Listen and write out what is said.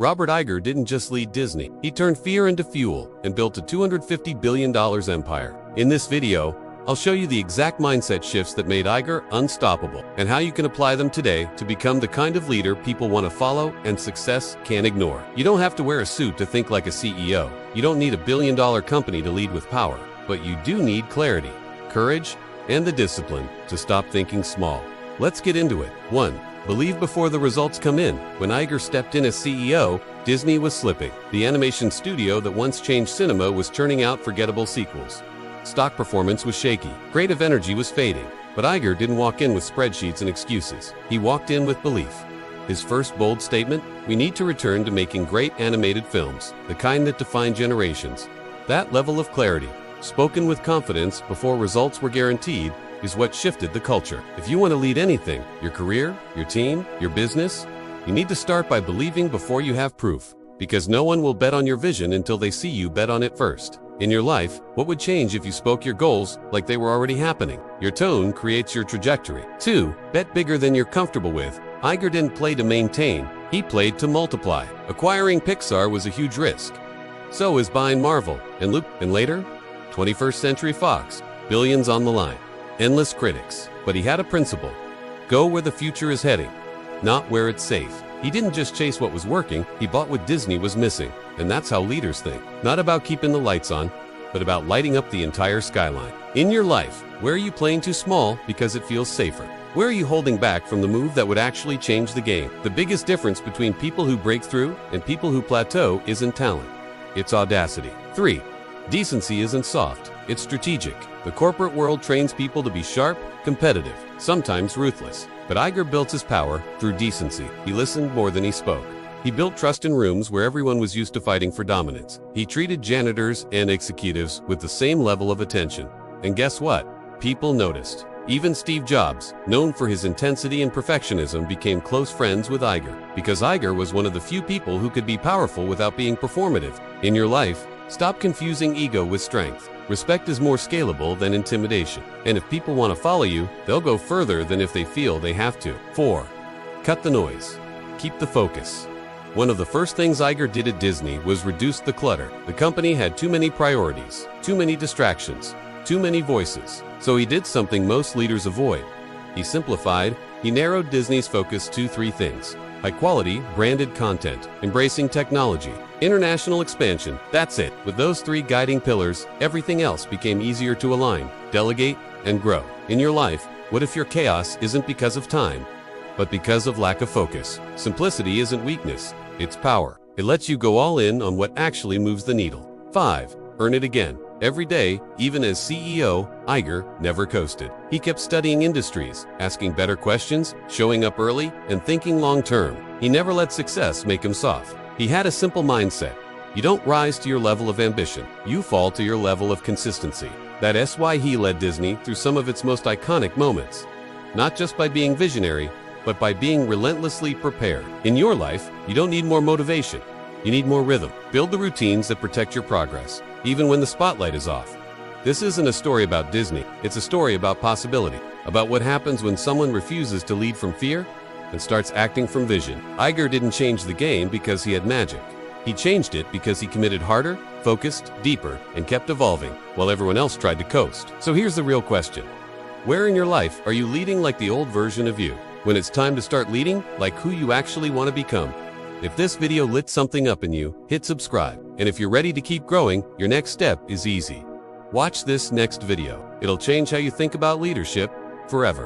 Robert Iger didn't just lead Disney. He turned fear into fuel and built a $250 billion empire. In this video, I'll show you the exact mindset shifts that made Iger unstoppable and how you can apply them today to become the kind of leader people want to follow and success can't ignore. You don't have to wear a suit to think like a CEO. You don't need a billion-dollar company to lead with power, but you do need clarity, courage, and the discipline to stop thinking small. Let's get into it. 1. Believe before the results come in. When Iger stepped in as CEO, Disney was slipping. The animation studio that once changed cinema was churning out forgettable sequels. Stock performance was shaky. Creative energy was fading. But Iger didn't walk in with spreadsheets and excuses. He walked in with belief. His first bold statement: we need to return to making great animated films, the kind that define generations. That level of clarity, spoken with confidence before results were guaranteed, is what shifted the culture. If you want to lead anything, your career, your team, your business, you need to start by believing before you have proof. Because no one will bet on your vision until they see you bet on it first. In your life, what would change if you spoke your goals like they were already happening? Your tone creates your trajectory. 2. Bet bigger than you're comfortable with. Iger didn't play to maintain, he played to multiply. Acquiring Pixar was a huge risk. So is buying Marvel, and later, 21st Century Fox. Billions on the line. Endless critics. But he had a principle. Go where the future is heading, not where it's safe. He didn't just chase what was working, he bought what Disney was missing. And that's how leaders think. Not about keeping the lights on, but about lighting up the entire skyline. In your life, where are you playing too small because it feels safer? Where are you holding back from the move that would actually change the game? The biggest difference between people who break through and people who plateau isn't talent. It's audacity. 3. Decency isn't soft, it's strategic. The corporate world trains people to be sharp, competitive, sometimes ruthless. But Iger built his power through decency. He listened more than he spoke. He built trust in rooms where everyone was used to fighting for dominance. He treated janitors and executives with the same level of attention. And guess what? People noticed. Even Steve Jobs, known for his intensity and perfectionism, became close friends with Iger. Because Iger was one of the few people who could be powerful without being performative. In your life, stop confusing ego with strength. Respect is more scalable than intimidation. And if people want to follow you, they'll go further than if they feel they have to. 4. Cut the noise. Keep the focus. One of the first things Iger did at Disney was reduce the clutter. The company had too many priorities, too many distractions, too many voices. So he did something most leaders avoid. He simplified. He narrowed Disney's focus to 3 things: high-quality, branded content, embracing technology, international expansion. That's it. With those 3 guiding pillars, everything else became easier to align, delegate, and grow. In your life, what if your chaos isn't because of time, but because of lack of focus? Simplicity isn't weakness, it's power. It lets you go all in on what actually moves the needle. 5. Earn it again. Every day, even as CEO, Iger never coasted. He kept studying industries, asking better questions, showing up early, and thinking long-term. He never let success make him soft. He had a simple mindset. You don't rise to your level of ambition. You fall to your level of consistency. That's why he led Disney through some of its most iconic moments. Not just by being visionary, but by being relentlessly prepared. In your life, you don't need more motivation. You need more rhythm. Build the routines that protect your progress, even when the spotlight is off. This isn't a story about Disney. It's a story about possibility, about what happens when someone refuses to lead from fear and starts acting from vision. Iger didn't change the game because he had magic. He changed it because he committed harder, focused, deeper, and kept evolving while everyone else tried to coast. So here's the real question. Where in your life are you leading like the old version of you, when it's time to start leading like who you actually want to become? If this video lit something up in you, hit subscribe. And if you're ready to keep growing, your next step is easy. Watch this next video. It'll change how you think about leadership forever.